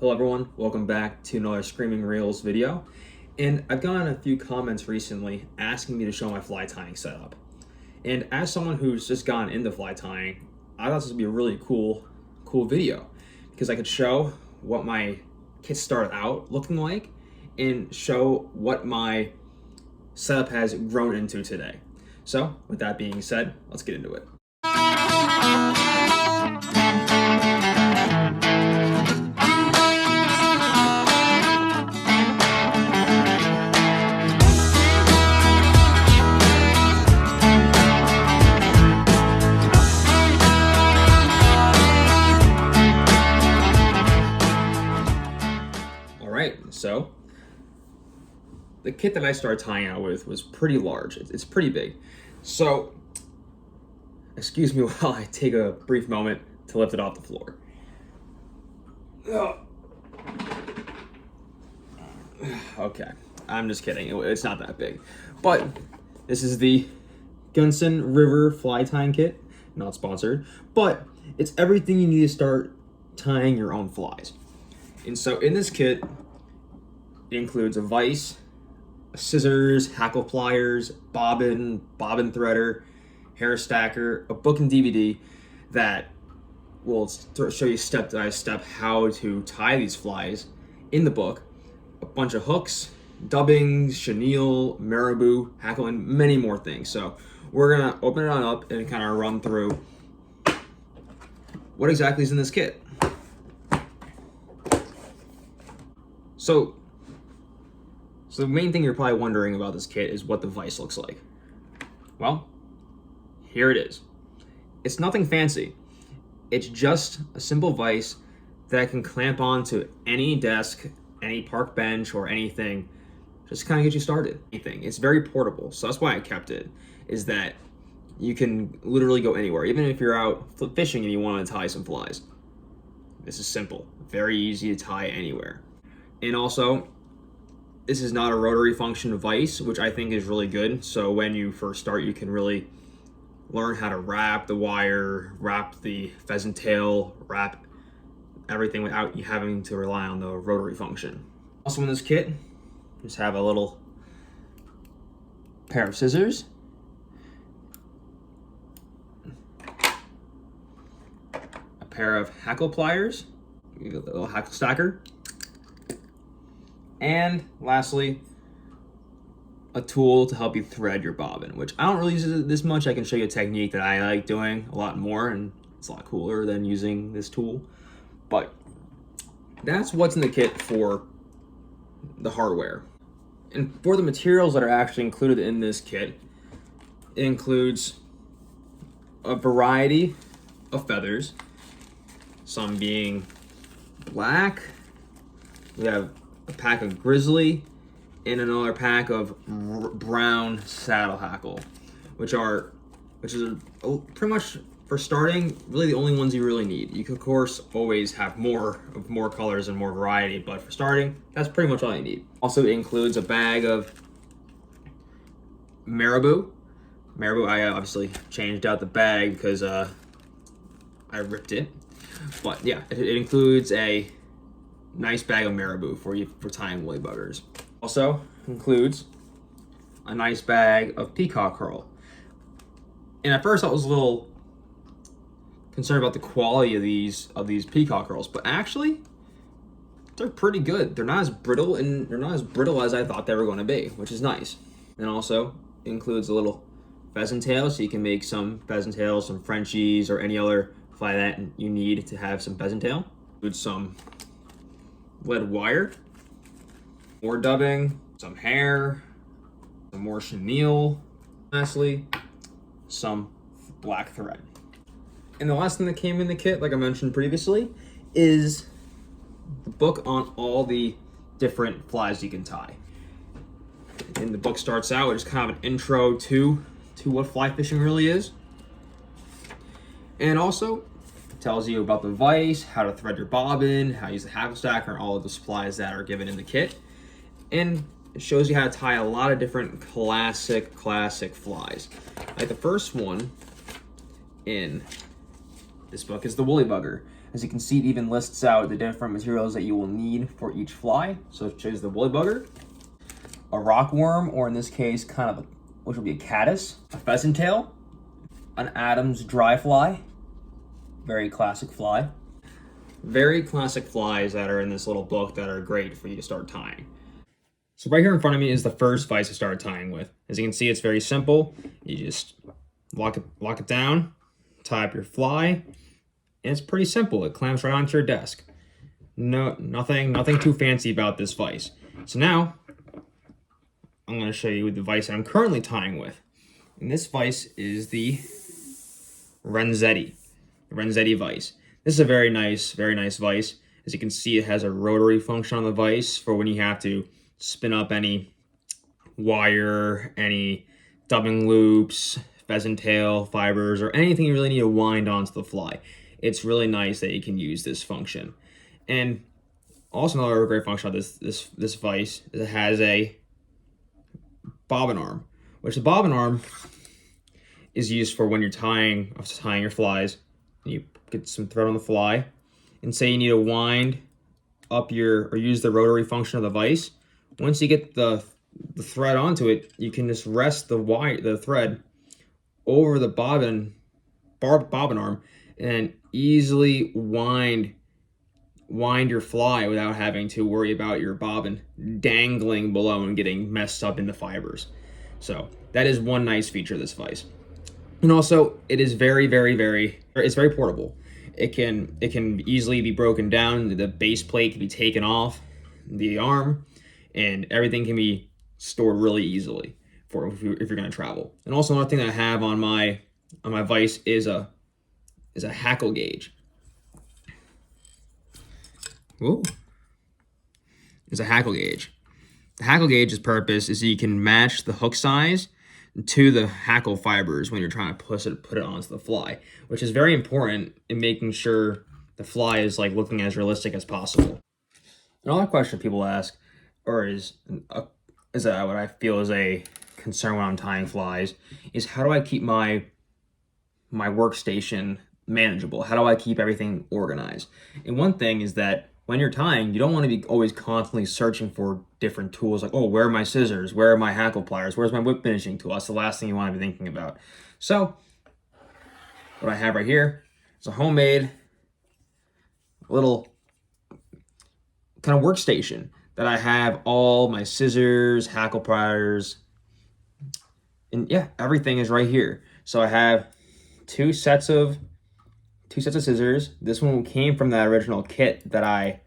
Hello everyone, welcome back to another Screaming Reels video. And I've gotten a few comments recently asking me to show my fly tying setup. And as someone who's just gotten into fly tying, I thought this would be a really cool video because I could show what my kit started out looking like and show what my setup has grown into today. So with that being said, let's get into it. So the kit that I started tying out with was pretty large. It's pretty big. So excuse me while I take a brief moment to lift it off the floor. Okay, I'm just kidding. It's not that big. But this is the Gunson River fly tying kit. Not sponsored, but it's everything you need to start tying your own flies. And so in this kit, it includes a vise, scissors, hackle pliers, bobbin threader, hair stacker, a book and DVD that will show you step by step how to tie these flies in the book, a bunch of hooks, dubbings, chenille, marabou, hackle, and many more things. So we're gonna open it on up and kind of run through what exactly is in this kit. So the main thing you're probably wondering about this kit is what the vise looks like. Well, here it is. It's nothing fancy. It's just a simple vise that can clamp onto any desk, any park bench, or anything. Just kind of get you started. It's very portable, so that's why I kept it, is that you can literally go anywhere. Even if you're out fishing and you want to tie some flies. This is simple, very easy to tie anywhere. And also, this is not a rotary function vise, which I think is really good. So when you first start, you can really learn how to wrap the wire, wrap the pheasant tail, wrap everything without you having to rely on the rotary function. Also in this kit, just have a little pair of scissors, a pair of hackle pliers, a little hackle stacker, and lastly, a tool to help you thread your bobbin, which I don't really use it this much. I can show you a technique that I like doing a lot more, and it's a lot cooler than using this tool. But that's what's in the kit for the hardware. And for the materials that are actually included in this kit, it includes a variety of feathers, some being black. We have a pack of grizzly, and another pack of brown saddle hackle, which is pretty much for starting really the only ones you really need. You can of course always have more colors and more variety, but for starting, that's pretty much all you need. Also, it includes a bag of marabou. I obviously changed out the bag because I ripped it, but yeah, it includes a nice bag of marabou for tying woolly buggers. Also includes a nice bag of peacock herl. And at first I was a little concerned about the quality of these peacock herls, but actually they're pretty good. They're not as brittle as I thought they were going to be, which is nice. And also includes a little pheasant tail, so you can make some pheasant tails, some Frenchies, or any other fly that you need to have some pheasant tail. Includes some lead wire, more dubbing, some hair, some more chenille, lastly, some black thread. And the last thing that came in the kit, like I mentioned previously, is the book on all the different flies you can tie. And the book starts out with just kind of an intro to what fly fishing really is. And also tells you about the vise, how to thread your bobbin, how to use the hackle stacker, and all of the supplies that are given in the kit. And it shows you how to tie a lot of different classic flies. Like the first one in this book is the woolly bugger. As you can see, it even lists out the different materials that you will need for each fly. So it shows the woolly bugger, a rockworm, or in this case, which will be a caddis, a pheasant tail, an Adams dry fly, very classic fly. Very classic flies that are in this little book that are great for you to start tying. So right here in front of me is the first vise to start tying with. As you can see, it's very simple. You just lock it down, tie up your fly, and it's pretty simple. It clamps right onto your desk. Nothing too fancy about this vise. So now I'm going to show you the vise that I'm currently tying with. And this vise is the Renzetti vise. This is a very nice vise. As you can see, it has a rotary function on the vise for when you have to spin up any wire, any dubbing loops, pheasant tail fibers, or anything you really need to wind onto the fly. It's really nice that you can use this function. And also another great function of this vise is it has a bobbin arm, which the bobbin arm is used for when you're tying your flies. You get some thread on the fly, and say you need to wind up or use the rotary function of the vise. Once you get the thread onto it, you can just rest the thread over the bobbin arm and easily wind your fly without having to worry about your bobbin dangling below and getting messed up in the fibers. So that is one nice feature of this vise. And also, it is it's very portable. It can easily be broken down. The base plate can be taken off the arm, and everything can be stored really easily if you're going to travel. And also, another thing that I have on my vise is a hackle gauge. Ooh. It's a hackle gauge. The hackle gauge's purpose is so you can match the hook size to the hackle fibers when you're trying to put it onto the fly, which is very important in making sure the fly is looking as realistic as possible. Another question people ask, or is what I feel is a concern when I'm tying flies, is how do I keep my workstation manageable? How do I keep everything organized? And one thing is that when you're tying, you don't want to be always constantly searching for different tools, like, oh, where are my scissors? Where are my hackle pliers? Where's my whip finishing tool? That's the last thing you want to be thinking about. So what I have right here is a homemade little kind of workstation that I have all my scissors, hackle pliers, and yeah, everything is right here. So I have two sets of scissors. This one came from that original kit that I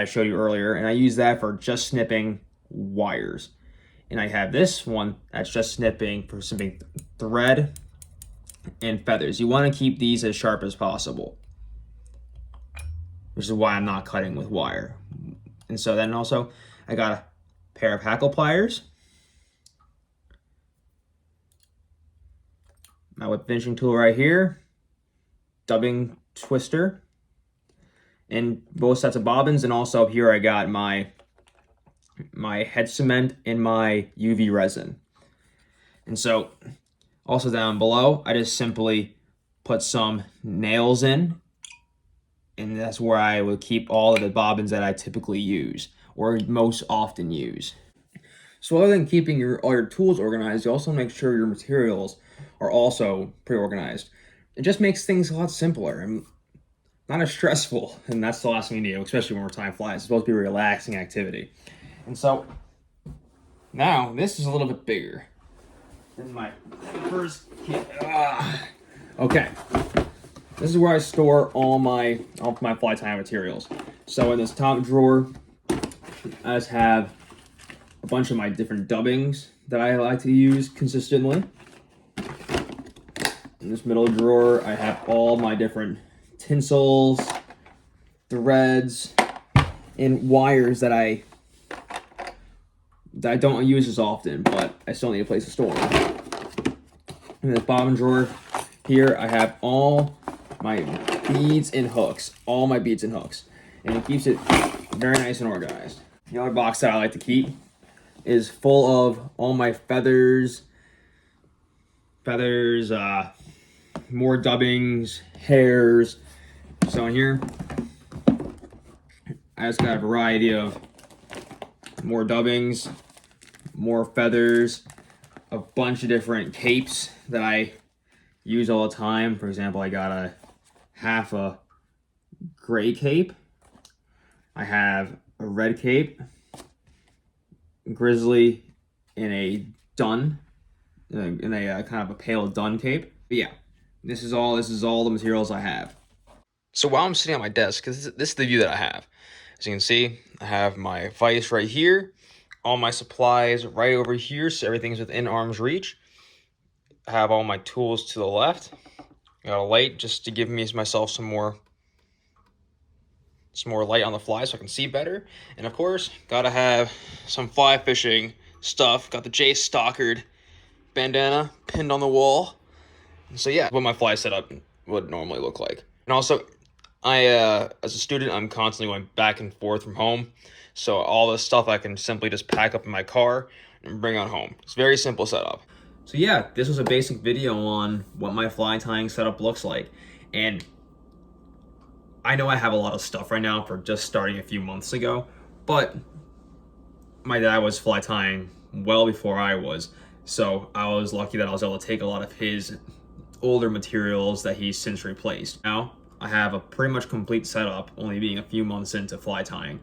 showed you earlier, and I use that for just snipping wires. And I have this one that's just snipping thread and feathers. You want to keep these as sharp as possible, which is why I'm not cutting with wire. And so then also I got a pair of hackle pliers, my whip finishing tool right here, dubbing twister, and both sets of bobbins. And also here I got my head cement and my UV resin. And so also down below, I just simply put some nails in, and that's where I would keep all of the bobbins that I typically use or most often use. So other than keeping all your tools organized, you also make sure your materials are also pre-organized. It just makes things a lot simpler and not as stressful, and that's the last thing you do, especially when we're tying flies. It's supposed to be a relaxing activity. And so now this is a little bit bigger. This is my first kit. Okay. This is where I store all my fly tying materials. So in this top drawer, I just have a bunch of my different dubbings that I like to use consistently. In this middle drawer, I have all my different tinsels, threads, and wires that I don't use as often, but I still need a place to store them. In this bottom drawer here, I have all my beads and hooks, and it keeps it very nice and organized. The other box that I like to keep is full of all my feathers, more dubbings, hairs, So in here, I just got a variety of more dubbings, more feathers, a bunch of different capes that I use all the time. For example, I got a half a gray cape. I have a red cape, grizzly, in a dun, in a kind of a pale dun cape. But yeah, this is all the materials I have. So while I'm sitting at my desk, because this is the view that I have. As you can see, I have my vise right here, all my supplies right over here, so everything's within arm's reach. I have all my tools to the left. I got a light just to give myself some more light on the fly so I can see better. And of course, gotta have some fly fishing stuff. Got the J Stockard bandana pinned on the wall. So yeah, what my fly setup would normally look like. And also, as a student, I'm constantly going back and forth from home. So all this stuff I can simply just pack up in my car and bring on home. It's a very simple setup. So yeah, this was a basic video on what my fly tying setup looks like. And I know I have a lot of stuff right now for just starting a few months ago, but my dad was fly tying well before I was. So I was lucky that I was able to take a lot of his older materials that he's since replaced. Now I have a pretty much complete setup, only being a few months into fly tying.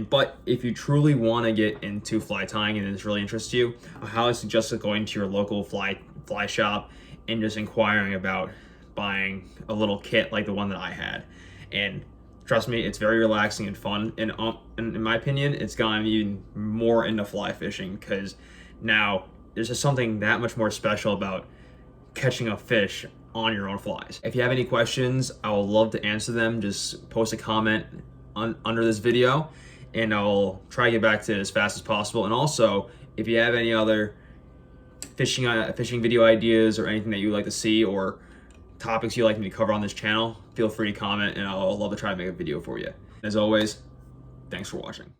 But if you truly want to get into fly tying and this really interests you, I highly suggest going to your local fly shop and just inquiring about buying a little kit like the one that I had. And trust me, it's very relaxing and fun. And in my opinion, it's gotten me even more into fly fishing because now there's just something that much more special about catching a fish on your own flies. If you have any questions, I would love to answer them. Just post a comment under this video and I'll try to get back to it as fast as possible. And also, if you have any other fishing video ideas or anything that you'd like to see or topics you'd like me to cover on this channel, feel free to comment and I'll love to try to make a video for you. As always, thanks for watching.